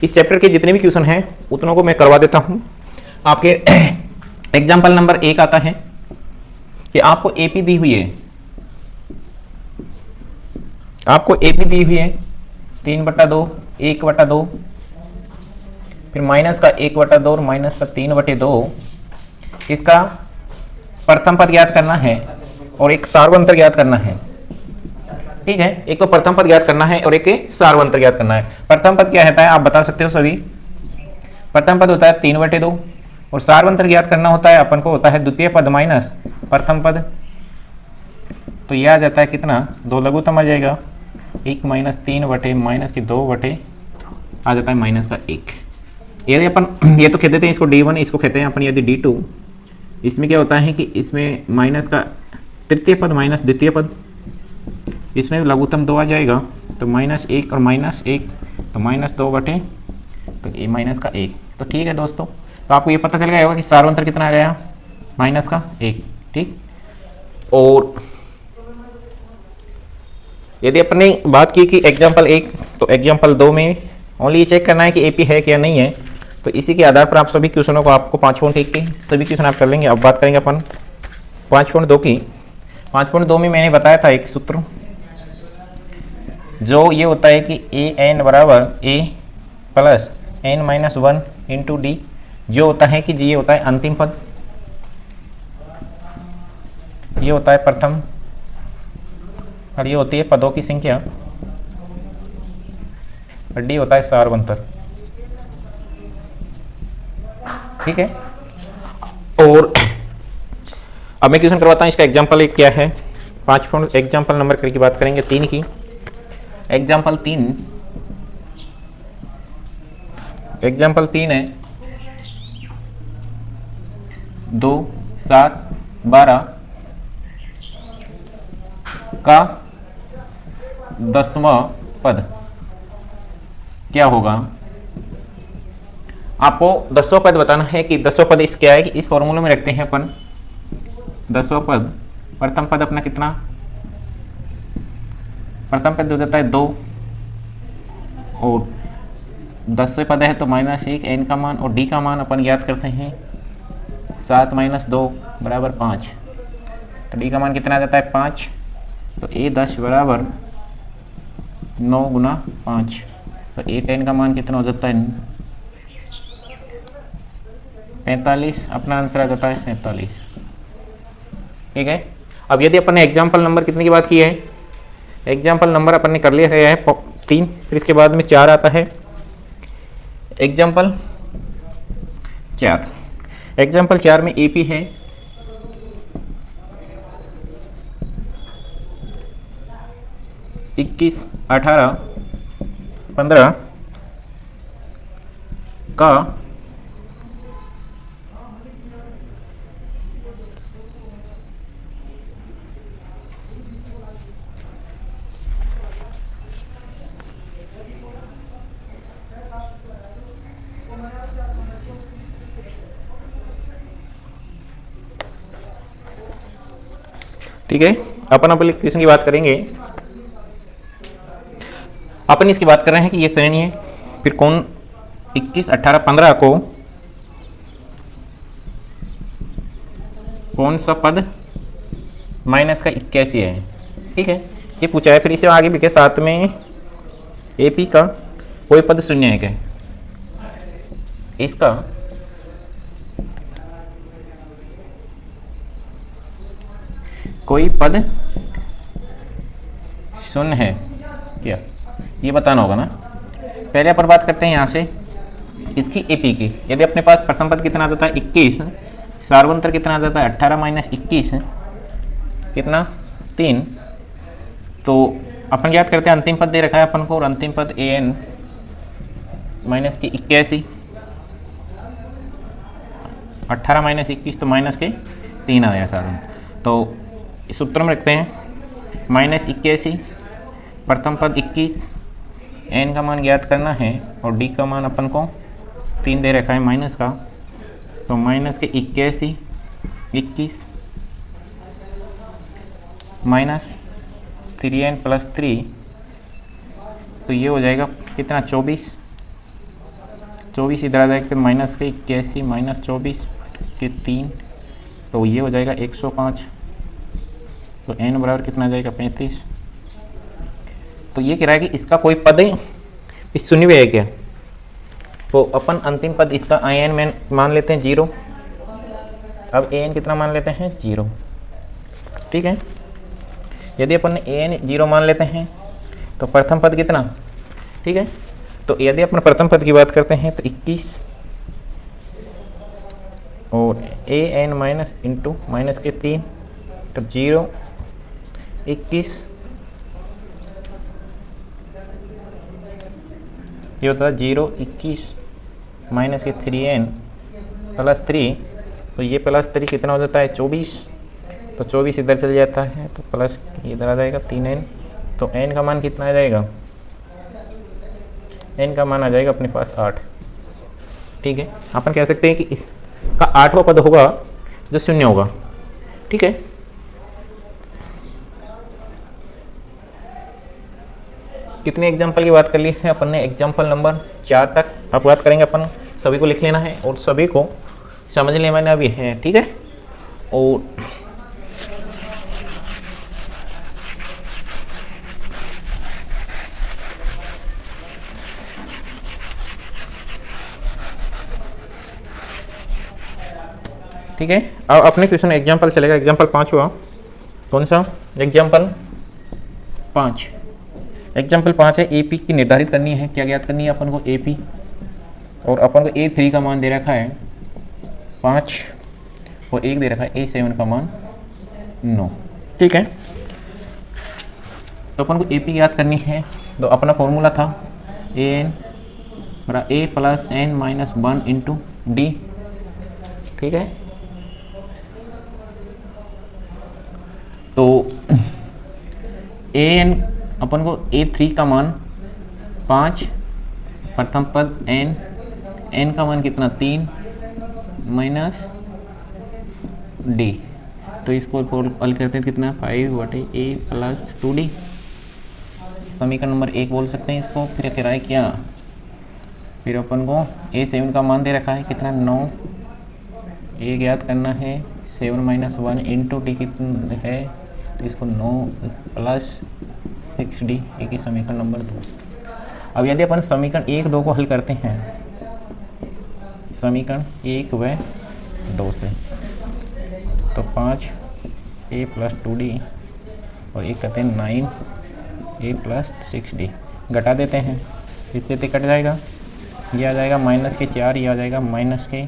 इस चैप्टर के जितने भी क्वेश्चन हैं उतनों को मैं करवा देता हूँ। आपके एग्जाम्पल नंबर 1 आता है कि आपको एपी दी हुई है, आपको एपी दी हुई है 3/2, 1/2, फिर माइनस का 1/2 और माइनस का 3/2। इसका प्रथम पद ज्ञात करना है और एक सार्वंतर ज्ञात करना है। ठीक है, एक तो प्रथम पद ज्ञात करना है और एक सार्वंतर ज्ञात करना है। प्रथम पद क्या रहता है आप बता सकते हो सभी। प्रथम पद होता है 3/2 और सार्वंतर ज्ञात करना होता है अपन को होता है द्वितीय पद माइनस प्रथम पद। तो यह आ जाता है कितना, 2 लघुत्तम आ जाएगा, 1 माइनस 3 माइनस की 2 आ जाता है माइनस का 1। यदि अपन ये तो कहते थे इसको D1, इसको कहते हैं अपन यदि D2। इसमें क्या होता है कि इसमें माइनस का तृतीय पद माइनस द्वितीय पद, इसमें लघुत्तम 2 आ जाएगा तो -1 और -1 तो -2 तो ये माइनस का 1। तो ठीक है दोस्तों, तो आपको ये पता चल गया होगा कि सार्वंतर कितना आ गया, माइनस का 1। ठीक, और यदि अपने बात की कि एग्जाम्पल 1 तो एग्जाम्पल 2 में ओनली ये चेक करना है कि एपी है क्या नहीं है। तो इसी के आधार पर आप सभी क्वेश्चनों को आपको 5.1 के सभी क्वेश्चन आप कर लेंगे। अब बात करेंगे अपन 5.2 की। 5.2 में मैंने बताया था एक सूत्र जो ये होता है कि an बराबर a plus n-1 into D, जो होता है कि ये होता है अंतिम पद, ये होता है प्रथम और ये होती है पदों की संख्या और डी होता है सार्वंतर। ठीक है, और अब मैं क्वेश्चन करवाता हूँ। इसका एग्जाम्पल एक क्या है, 5 एग्जाम्पल नंबर की बात करेंगे 3 की। एग्जाम्पल 3 है 2, 7, 12 का 10वां पद क्या होगा। आपको 10वां पद बताना है कि 10वां पद इस क्या है कि इस फॉर्मूले में रखते हैं अपन 10वां पद। प्रथम पद अपना कितना, प्रथम पद हो जाता है 2 और 10वें पद है तो -1 n का मान और d का मान अपन ज्ञात करते हैं 7 - 2 बराबर 5। तो d का मान कितना आ जाता है 5। तो a10 बराबर 9 गुना 5। तो a10 का मान कितना हो जाता है 45। अपना आंसर आ जाता है 47। ठीक है, अब यदि अपन ने एग्जाम्पल नंबर कितने की बात की है, एग्जाम्पल नंबर अपन ने कर लिया है 3, फिर इसके बाद में 4 आता है एग्जाम्पल 4। एग्जाम्पल 4 में एपी है 21, 18, 15 का ठीक है, अपन क्वेश्चन की बात करेंगे। अपन इसकी बात कर रहे हैं कि ये श्रेणी है, फिर कौन 21, 18, 15 को कौन सा पद माइनस का 81 है। ठीक है, ये पूछा है। फिर इसे आगे भी क्या, साथ में एपी का कोई पद शून्य है क्या, इसका कोई पद शून्य है क्या, ये बताना होगा ना। पहले अपन बात करते हैं यहाँ से इसकी एपी की। यदि अपने पास प्रथम पद कितना आ जाता है 21, सार्वंतर कितना आ जाता है 18 - 21 कितना 3। तो अपन याद करते हैं अंतिम पद दे रखा है अपन को और अंतिम पद an माइनस की 81, 18 - 21 तो माइनस के 3 आ गया साधन। तो इस सूत्र में रखते हैं -81, प्रथम पद 21, n का मान ज्ञात करना है और d का मान अपन को 3 दे रखा है माइनस का। तो माइनस के 81, 21 माइनस 3n + 3 तो ये हो जाएगा कितना 24 24 इधर आ जाएगा, फिर माइनस के 81 माइनस 24 के 3, तो ये हो जाएगा 105। तो n बराबर कितना आ जाएगा 35। तो ये कह रहा है कि इसका कोई पद शून्य है क्या, तो अपन अंतिम पद इसका an में मान लेते हैं 0। अब an कितना मान लेते हैं 0, ठीक है। यदि अपन an 0 मान लेते हैं तो प्रथम पद कितना, ठीक है। तो यदि अपन प्रथम पद की बात करते हैं तो 21 और an माइनस इंटू माइनस के 3, तो 0 21, ये होता है 0 21 माइनस के 3n प्लस 3, तो ये प्लस 3 कितना हो जाता है 24, तो 24 इधर चल जाता है तो प्लस इधर आ जाएगा 3n। तो n का मान कितना आ जाएगा, n का मान आ जाएगा अपने पास 8, ठीक है। अपन कह सकते हैं कि इसका 8वां पद होगा जो शून्य होगा, ठीक है। कितने एग्जाम्पल की बात कर ली है अपन ने, एग्जाम्पल नंबर 4 तक अब बात करेंगे अपन। सभी को लिख लेना है और सभी को समझ लेना भी है, ठीक है। और ठीक है, अब अपने क्वेश्चन एग्जाम्पल चलेगा। एग्जाम्पल 5 हुआ, कौन सा एग्जाम्पल 5, एग्जाम्पल 5 है AP की निर्धारित करनी है। क्या ज्ञात करनी है अपन को, AP, और अपन को A3 का मान दे रखा है 5 और 1 दे रखा है A7 का मान 9, ठीक है। तो अपन को AP ज्ञात करनी है, तो अपना फॉर्मूला था AN बराबर A plus N minus 1 into D, ठीक है। तो AN अपन को A3 का मान 5, प्रथम पद n का मान कितना 3 माइनस D, तो इसको हल करते हैं कितना 5/A प्लस 2D, समीकरण नंबर 1 बोल सकते हैं इसको। फिर कह रहा है क्या, फिर अपन को A7 का मान दे रखा है कितना 9, A ज्ञात करना है 7 माइनस 1 इंटू D कितना है, तो इसको 9 प्लस 6D, एक ही समीकरण नंबर 2। अब यदि अपन समीकरण 1 2 को हल करते हैं, समीकरण 1 व 2 से, तो 5A प्लस 2D और एक कहते हैं 9A प्लस 6D, घटा देते हैं, इससे तो कट जाएगा, ये आ जाएगा माइनस के 4, ये आ जाएगा माइनस के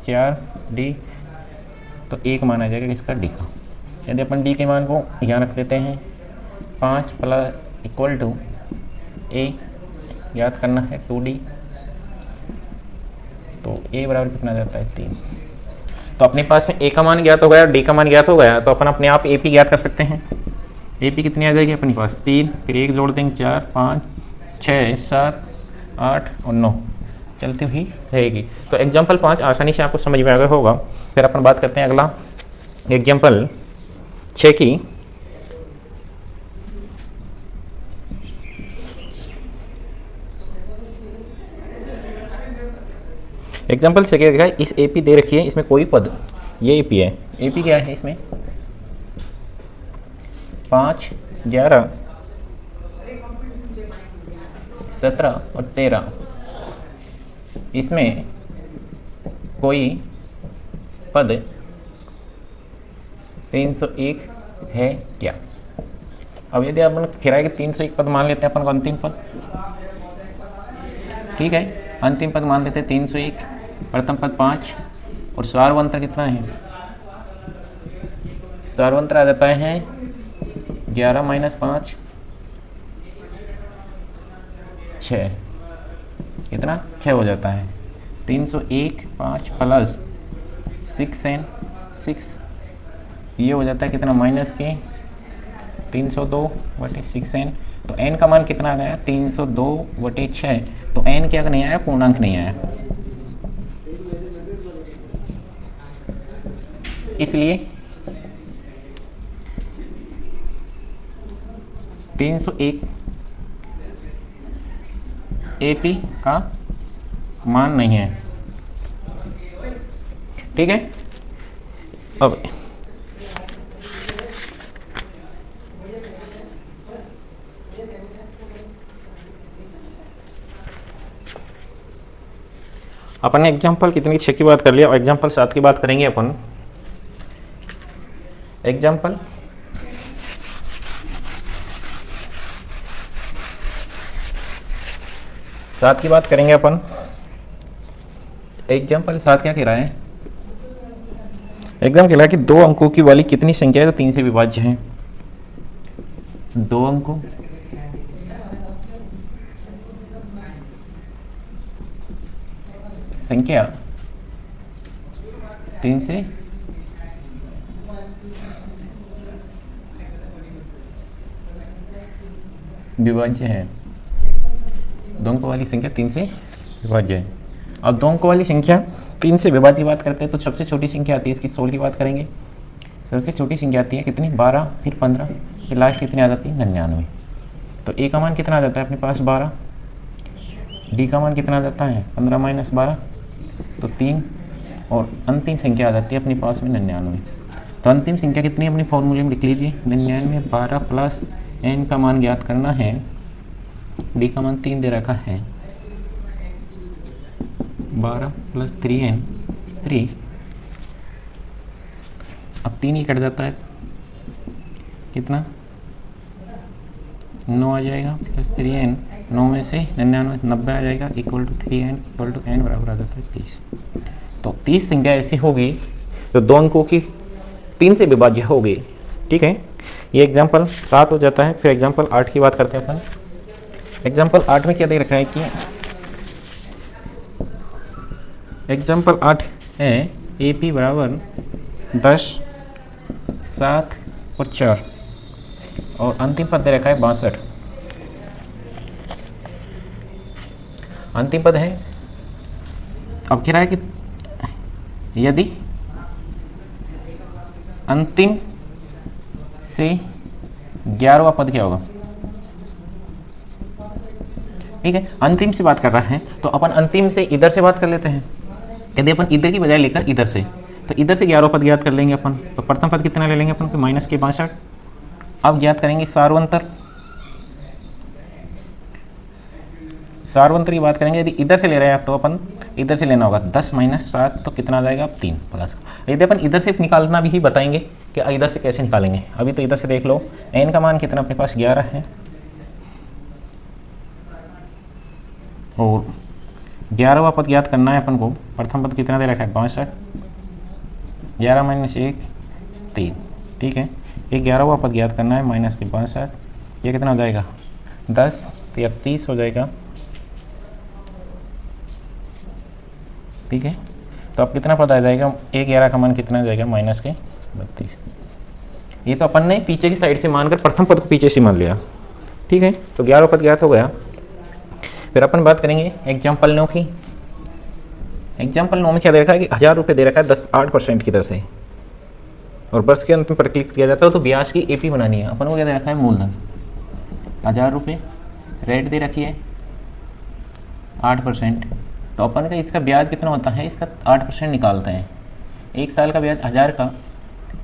4D, तो एक मान आ जाएगा इसका D का। यदि अपन D के मान को यहाँ रख देते हैं 5 प्लस इक्वल टू A याद करना है 2D, तो A बराबर कितना जाता है 3। तो अपने पास में A का मान ज्ञात हो गया, D का मान ज्ञात हो गया, तो अपन अपने आप AP ज्ञात कर सकते हैं। AP कितनी आ जाएगी अपने पास 3, फिर 1 जोड़ देंगे 4 5 6 7 8 और 9 चलती हुई रहेगी। तो एग्जाम्पल 5 आसानी से आपको समझ में आ गया होगा। फिर अपन बात करते हैं अगला एग्जाम्पल 6 की। एग्जाम्पल 6 क्या है, इस AP दे रखी है, इसमें कोई पद, ये AP है, AP क्या है इसमें 5 11 17 और 13, इसमें कोई पद 301 है क्या। अब यदि अपन कह कि 301 पद मान लेते हैं अपन को अंतिम पद, ठीक है, अंतिम पद मान लेते हैं 301, प्रथम पद 5 और सार्वंतर कितना है, सार्वंतर आ जाता है 11 माइनस 5 6, कितना 6 हो जाता है। 301 5 प्लस 6n 6, ये हो जाता है कितना माइनस के 302/6n। तो n का मान कितना आ गया 302/6, तो n क्या नहीं आया, पूर्णांक नहीं आया, इसलिए 301 AP का मान नहीं है। ठीक है, अब अपन ने एग्जाम्पल कितनी 6 की बात कर लिया, और एग्जाम्पल 7 की बात करेंगे अपन। एग्जाम्पल सात की बात करेंगे अपन। एग्जाम्पल 7 क्या कह रहा है? एग्जाम कह रहा है कि 2 अंकों की वाली कितनी संख्या है तो 3 से विभाज्य है। 2 अंकों संख्या 3 से विभाज्य है। 2 अंकों वाली संख्या 3 से विभाज्य है। अब 2 अंकों वाली संख्या 3 से विभाज्य की बात करते हैं तो सबसे छोटी संख्या आती है इसकी 16 की बात करेंगे। सबसे छोटी संख्या आती है कितनी? 12, फिर 15, फिर लास्ट कितनी आ जाती है? 99। तो ए का मान कितना आ जाता है अपने पास? 12। डी का मान कितना आ जाता है? 15 माइनस 12 तो 3, और अंतिम संख्या आ जाती है अपने पास में 99। तो अंतिम संख्या कितनी अपनी फॉर्मूले में लिख लीजिए 99। 12 प्लस एन का मान ज्ञात करना है। डी का मान 3 दे रखा है। 12 प्लस 3n 3। अब 3 ही कट जाता है, कितना? 9 आ जाएगा प्लस 3n। 9 में से 99 90 आ जाएगा, equal to 3n equal to n बराबर आ जाता है 30। तो 30 संख्या ऐसी होगी तो 2 अंकों की 3 से विभाज्य होगी। ठीक है, ये एग्जाम्पल 7 हो जाता है। फिर एग्जाम्पल 8 की बात करते हैं अपन। एग्जाम्पल 8 में क्या दे रखा है कि एग्जाम्पल 8 है AP बराबर 10, 7 और 4, और अंतिम पद दे रखा है 62। अंतिम पद है। अब कह रहा है कि यदि अंतिम से 11वां पद क्या होगा? ठीक है, अंतिम से बात कर रहा है तो अपन अंतिम से इधर से बात कर लेते हैं। यदि अपन इधर की बजाय लेकर इधर से, तो इधर से 11वां पद ज्ञात कर लेंगे अपन। तो प्रथम पद कितना ले लेंगे अपन को? माइनस के 62। अब ज्ञात करेंगे सार्वंतर। सार्वंतर की बात करेंगे, यदि इधर से ले रहे हैं तो अपन इधर से लेना होगा 10 माइनस 7 तो कितना आ जाएगा? 3 प्लस। यदि अपन इधर से निकालना भी बताएंगे कि इधर से कैसे निकालेंगे। अभी तो इधर से देख लो, n का मान कितना अपने पास? 11 है, और 11वां पद ज्ञात करना है अपन को। प्रथम पद कितना दे रखा है? 62। 11 माइनस 1 3। ठीक है, ये 11वां पद ज्ञात करना है माइनस के 62। ये कितना हो जाएगा? 10 तो यह 30 हो जाएगा। ठीक है, तो अब कितना पद आ जाएगा? 11 का मान कितना आ जाएगा? माइनस के 32। ये तो अपन ने पीछे की साइड से मानकर प्रथम पद को पीछे से मान लिया। ठीक है, तो 11वां पद ज्ञात हो गया। फिर अपन बात करेंगे एग्जाम्पल 9 की। एग्जाम्पल 9 में क्या दे रखा है कि 1000 रुपये दे रखा है 8% की दर से, और वर्ष के अंत में पर क्लिक किया जाता है तो ब्याज की AP बनानी है। अपन को क्या दे रखा है? मूलधन 1000 रुपये, रेट दे रखी है 8%। तो अपन का इसका ब्याज कितना होता है? इसका 8% निकालते हैं। 1 साल का ब्याज 1000 का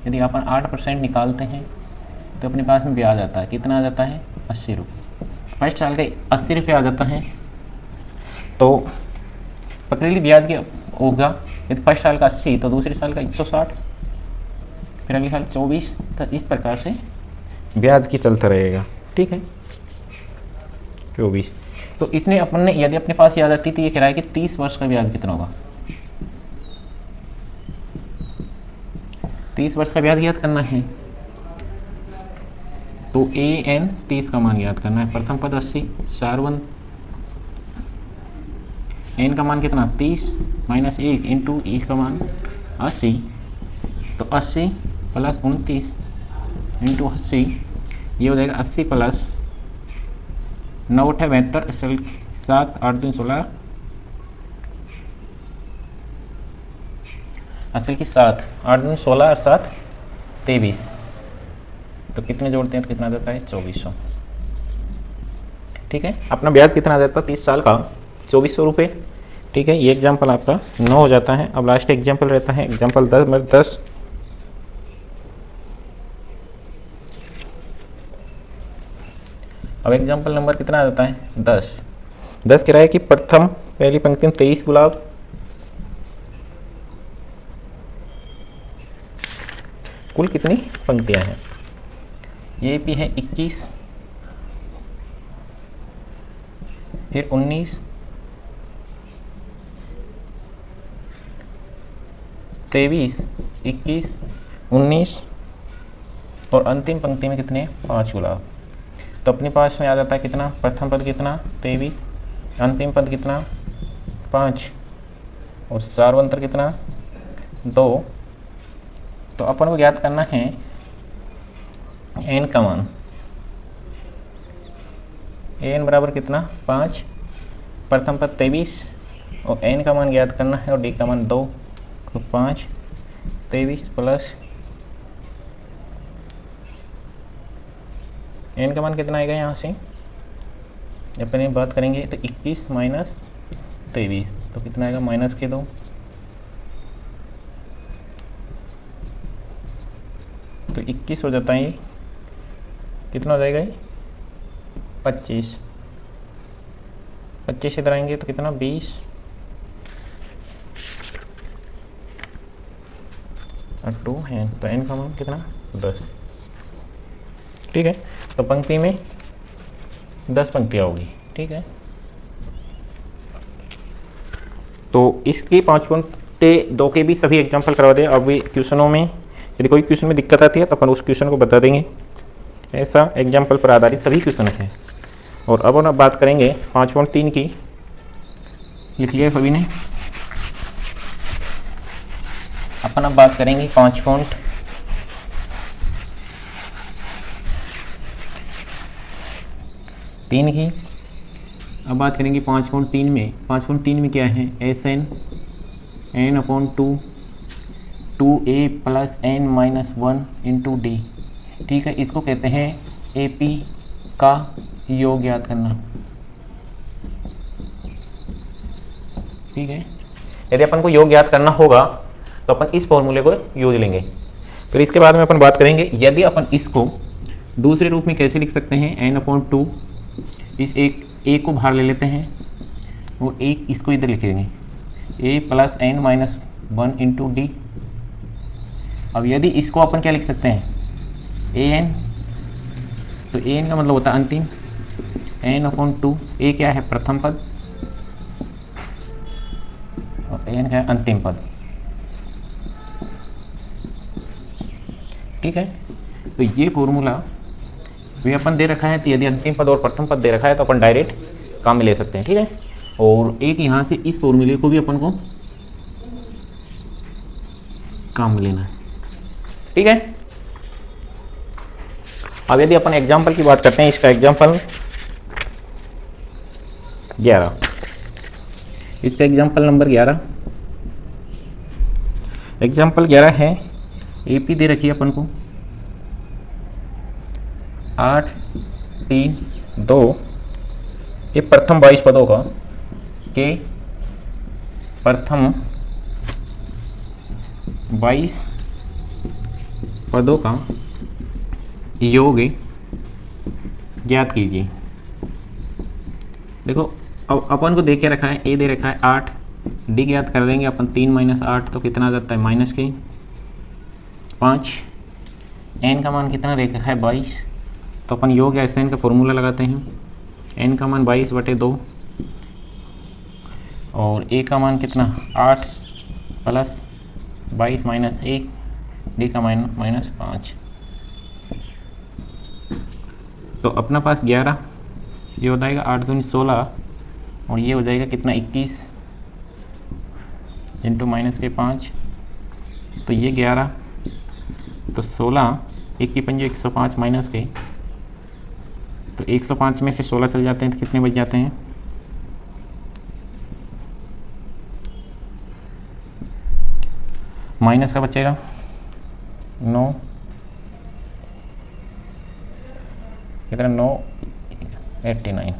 यदि अपन 8% निकालते हैं तो अपने पास में ब्याज आता है, कितना आ जाता है? 80 रुपये। फर्स्ट साल का 80 रुपये आ जाता है। तो पकड़ेली ब्याज की होगा, यदि फर्स्ट साल का 80 तो दूसरे साल का 160, फिर अगले साल 24। तो इस प्रकार से ब्याज की चलता रहेगा। ठीक है, 24। तो इसने अपन ने यदि अपने पास याद आती थी, ये कह रहा है कि 30 वर्ष का ब्याज कितना होगा? 30 वर्ष का ब्याज याद करना है तो AN 30 का मान याद करना है। प्रथम पद 80, सार्वंत n का मान कितना? 30 माइनस 1 इंटू e का मान 80। तो 80 प्लस 29 इंटू 80, ये हो जाएगा 80 प्लस 9 8 72, असल 7 8 2 16, असल की 7 8 2 16 और 7 23। तो कितने जोड़ते हैं तो कितना जाता है? 2400। ठीक है, अपना ब्याज कितना आ जाता है 30 साल का? 2400 रुपये। ठीक है, ये एग्जाम्पल आपका 9 हो जाता है। अब लास्ट एग्जाम्पल रहता है एग्जाम्पल 10। अब एग्जाम्पल नंबर कितना आ जाता है 10 कह रहा है कि प्रथम पहली पंक्ति में 23 गुलाब, कुल कितनी पंक्तियां हैं? ये भी है 21, फिर 19, 23, 21, 19 और अंतिम पंक्ति में कितने 5 गुलाब। तो अपने पास में आ जाता है कितना, प्रथम पद कितना 23, अंतिम पद कितना 5 और सार्वंतर कितना 2। तो अपन को ज्ञात करना है एन का मान। एन बराबर कितना 5, प्रथम पद 23 और एन का मान ज्ञात करना है और डी का मान 2। तो 5 23 प्लस एन का मान कितना आएगा यहाँ से, अपन ये बात करेंगे तो 21 माइनस 23 तो कितना आएगा माइनस के 2। तो 21 हो जाता है ये, कितना हो जाएगा ये 25 इधर आएंगे तो कितना 20 और 2 है तो एन का मान कितना 10। ठीक है, तो पंक्ति में 10 पंक्तियाँ होगी। ठीक है, तो इसकी 5.2 के भी सभी एग्जाम्पल करवा दें। अब क्वेश्चनों में यदि कोई क्वेश्चन में दिक्कत आती है तो अपन उस क्वेश्चन को बता देंगे। ऐसा एग्जाम्पल पर आधारित सभी क्वेश्चन हैं। और अब हम बात करेंगे 5.3 की, लिख लिया सभी ने। अपन अब बात करेंगे 5.3 की। अब बात करेंगे 5.3 में। 5.3 में क्या है, S n n upon 2a plus n minus 1 into d. ठीक है, इसको कहते हैं AP का योग ज्ञात करना। ठीक है, यदि अपन को योग ज्ञात करना होगा तो अपन इस फॉर्मूले को यूज लेंगे। फिर इसके बाद में अपन बात करेंगे यदि अपन इसको दूसरे रूप में कैसे लिख सकते हैं, एन अपॉन 2, इस एक ए को बाहर ले लेते हैं और एक इसको इधर लिख देंगे, a plus n minus 1 into d. अब यदि इसको अपन क्या लिख सकते हैं, ए एन, तो ए एन का मतलब होता है अंतिम, एन अपॉन 2, ए क्या है प्रथम पद और एन क्या है अंतिम पद। ठीक है, तो ये फॉर्मूला भी अपन दे रखा है, तो यदि अंतिम पद और प्रथम पद दे रखा है तो अपन डायरेक्ट काम में ले सकते हैं। ठीक है, और एक यहाँ से इस फॉर्मूले को भी अपन को काम में लेना है। ठीक है, अब यदि अपन एग्जाम्पल की बात करते हैं, इसका एग्जाम्पल 11, इसका एग्जाम्पल नंबर 11, एग्जाम्पल 11 है AP दे रखी है अपन को 8, 3, 2 ये प्रथम 22 पदों का के प्रथम 22 पदों का योग ज्ञात कीजिए। देखो अब अपन को दे के रखा है, ए दे रखा है 8, डी ज्ञात कर देंगे अपन 3 माइनस 8 तो कितना आ जाता है माइनस के 5, एन का मान कितना दे रखा है 22, तो अपन योग एस एन का फॉर्मूला लगाते हैं, एन का मान 22/2 और ए का मान कितना 8 प्लस 22 माइनस 1, डी का मान माइनस 5। तो अपना पास 11, ये हो जाएगा 8 दूनी 16 और ये हो जाएगा कितना 21 इंटू माइनस के 5, तो ये 11, तो 16, 1 की पंजे 105 माइनस के, तो 105 में से 16 चल जाते हैं तो कितने बच जाते हैं, माइनस का बचेगा 9, कितना 9 89।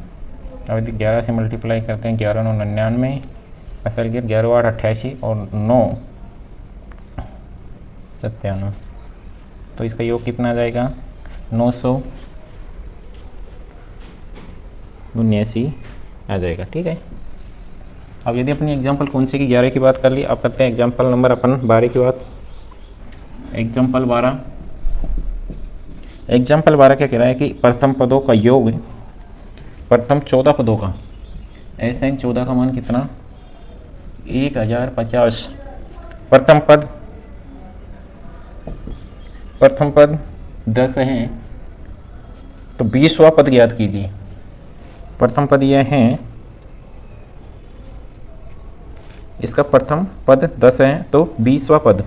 अब यदि 11 से मल्टीप्लाई करते हैं 11 9 99 असल गिर 11 8 88 और 9 97, तो इसका योग कितना आ जाएगा 979 आ जाएगा। ठीक है, अब यदि अपनी एग्जाम्पल कौन से की 11 की बात कर ली, अब करते हैं एग्जाम्पल नंबर अपन 12 की बात। एग्जाम्पल 12 क्या कह रहा है कि प्रथम पदों का योग, प्रथम 14 पदों का SN 14 का मान कितना 1050। प्रथम पद 10 है तो 20वां पद याद कीजिए। प्रथम पद यह है, इसका प्रथम पद 10 है तो 20वां पद